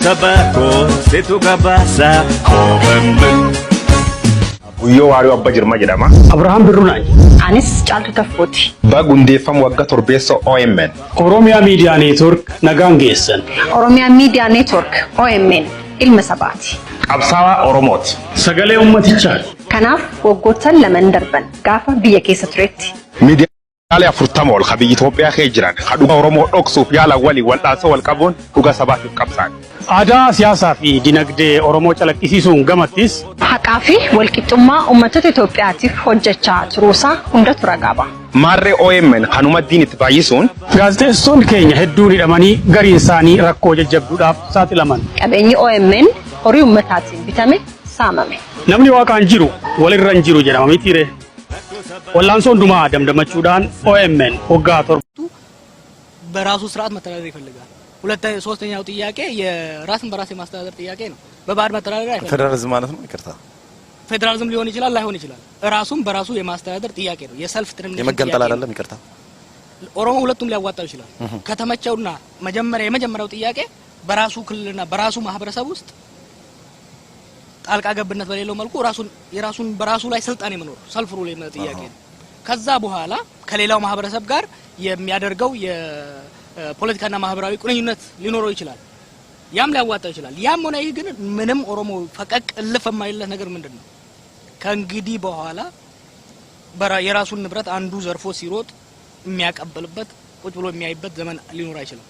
Tabako setu kabasa OMN. Guyyo waariyo abba jirma jedhama. Abraham Birrunaay. Anis caaltu taffooti. Bagundeeffam wagga torbeessa OMN. Oromiyaa Miidiyaa Neetwork nagaan geessan. Oromiyaa Miidiyaa Neetwork OMN ilma sabaati. Qabsaawaa Oromooti. Sagalee ummatichaati. Kanaaf waggoottan lamaan darban gaafa biyya keessa turetti. Miidiyaalee 40 ol kan biyya Itoophiyaa keessa jiran dhugaa Oromoo dhoksuuf yaala walii wal'aansa wal qabuun dhugaa sabaatiif qabsaan. Aadaa siyaasaa fi dinagdee Oromoo calaqqisiisuun gamattis haqaa fi walqixxummaa uummattoota Itoophiyaatiif hojjechaa turuusaa hundatu ragaa ba'a. Maarree OMN kanuma diinitti baay'isuun gaazexeessitoonni keenya hedduun hidhamanii gariin isaanii rakkoo jajjabduudhaaf saaxilaman. Qabeenyi OMN horii uummataatiin bitame saamame. Namni waaqaan jiru walirra hin jiru jedhama mitiire. Wal'aansoo hundumaa damdamachuudhaan OMN waggaa torba በራሱ ስርዓት መተዳደር ይፈልጋል። ሶስተኛው ጥያቄ የራስን በራስ የማስተዳደር ጥያቄ ነው። በባዕድ መተዳደር አይፈልግም። ፌደራሊዝም ማለት ነው። ይቅርታ ፌደራሊዝም ሊሆን ይችላል ላይሆን ይችላል። ራሱን በራሱ የማስተዳደር ጥያቄ ነው። የሰልፍ ትርምስ የመገንጠል አይደለም። ይቅርታ ኦሮሞ ሁለቱም ሊያዋጣው ይችላል። ከተመቸውና የመጀመሪያው ጥያቄ በራሱ ክልልና በራሱ ማህበረሰብ ውስጥ ጣልቃ ገብነት በሌለው መልኩ የራሱን በራሱ ላይ ስልጣን የመኖር ሰልፍ ሩል ጥያቄ ነው። ከዛ በኋላ ከሌላው ማህበረሰብ ጋር የሚያደርገው የፖለቲካና ማህበራዊ ቁርኝነት ሊኖረው ይችላል። ያም ሊያዋጣው ይችላል። ያም ሆነ ይህ ግን ምንም ኦሮሞ ፈቀቅ እልፍ የማይለት ነገር ምንድነው? ከእንግዲህ በኋላ የራሱን ንብረት አንዱ ዘርፎ ሲሮጥ የሚያቀበልበት ቁጭ ብሎ የሚያይበት ዘመን ሊኖር አይችልም።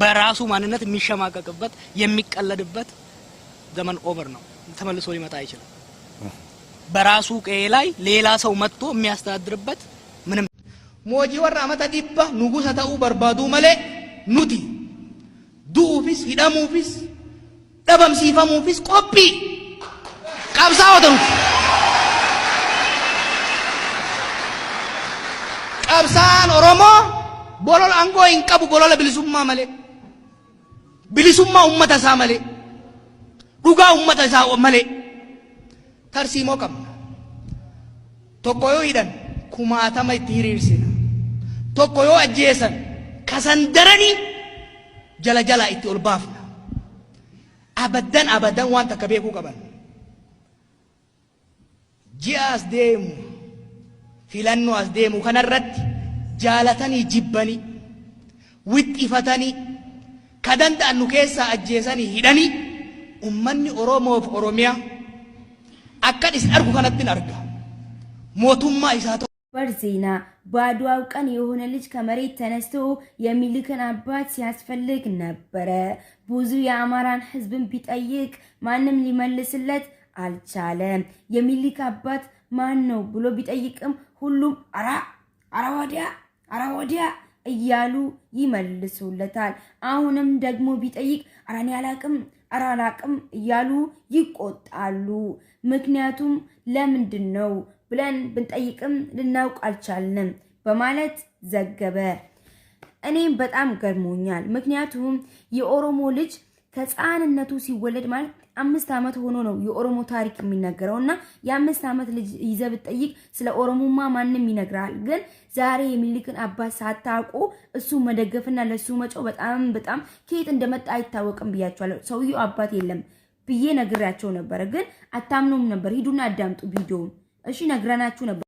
በራሱ ማንነት የሚሸማቀቅበት የሚቀለድበት ዘመን ኦቨር ነው። ተመልሶ ሊመጣ አይችልም። በራሱ ቀዬ ላይ ሌላ ሰው መጥቶ የሚያስተዳድርበት ምንም ሞጂ ወራ አመታ ዲባ ንጉሰ ተኡ በርባዱ መሌ ኑቲ ዱፊስ ሂዳሙፊስ ደበምሲፈሙፊስ ቆቢ ቀብሳወተሩ ቀብሳን ኦሮሞ ቦሎል አንጎ ይንቀቡ ቦሎል ብልሱማ መሌ ብልሱማ ኡመተ ሳ መሌ ዱጋ ኡመተ ሳ መሌ ተርሲሞ ቀምና tokko yoo hidhan kumaatama itti hiriirsina tokko yoo ajjeesan kasandaranii jala itti ol baafna abadan waan takka beekuu qaban ji'a as deemu filannoo as deemu kanarratti jaalatanii jibbanii wixxifatanii ka danda'an nu keessaa ajjeesanii hidhanii ummanni Oromoof Oromiyaa akka isin argu kanatti arga ሞቱማ ኢሳቶ በርዜና ባድዋው ቀን የሆነ ልጅ ከመሬት ተነስቶ የሚልከን አባት ሲያስፈልግ ነበር። ብዙ የአማራን ህዝብን ቢጠይቅ ማንም ሊመልስለት አልቻለም። የሚልክ አባት ማን ነው ብሎ ቢጠይቅም ሁሉም አራ ወዲያ እያሉ ይመልሱለታል። አሁንም ደግሞ ቢጠይቅ አራኔ አላቅም እያሉ ይቆጣሉ። ምክንያቱም ለምንድን ነው ብለን ብንጠይቅም ልናውቅ አልቻልንም በማለት ዘገበ። እኔም በጣም ገርሞኛል። ምክንያቱም የኦሮሞ ልጅ ከጻንነቱ ሲወለድ ማለት 5 አመት ሆኖ ነው የኦሮሞ ታሪክ የሚነገረውና የ5 አመት ልጅ ይዘህ ብትጠይቅ ስለ ኦሮሞማ ማንም ይነግራል። ግን ዛሬ የሚልክን አባት ሳታውቁ እሱ መደገፍና ለሱ መጮህ በጣም ከየት እንደመጣ አይታወቅም ብያቸዋለሁ። ሰውየው አባት የለም ብዬ ነግራቸው ነበር፣ ግን አታምኑም ነበር። ሂዱና አዳምጡ ቪዲዮውን። እሺ ነግረናችሁ ነበር።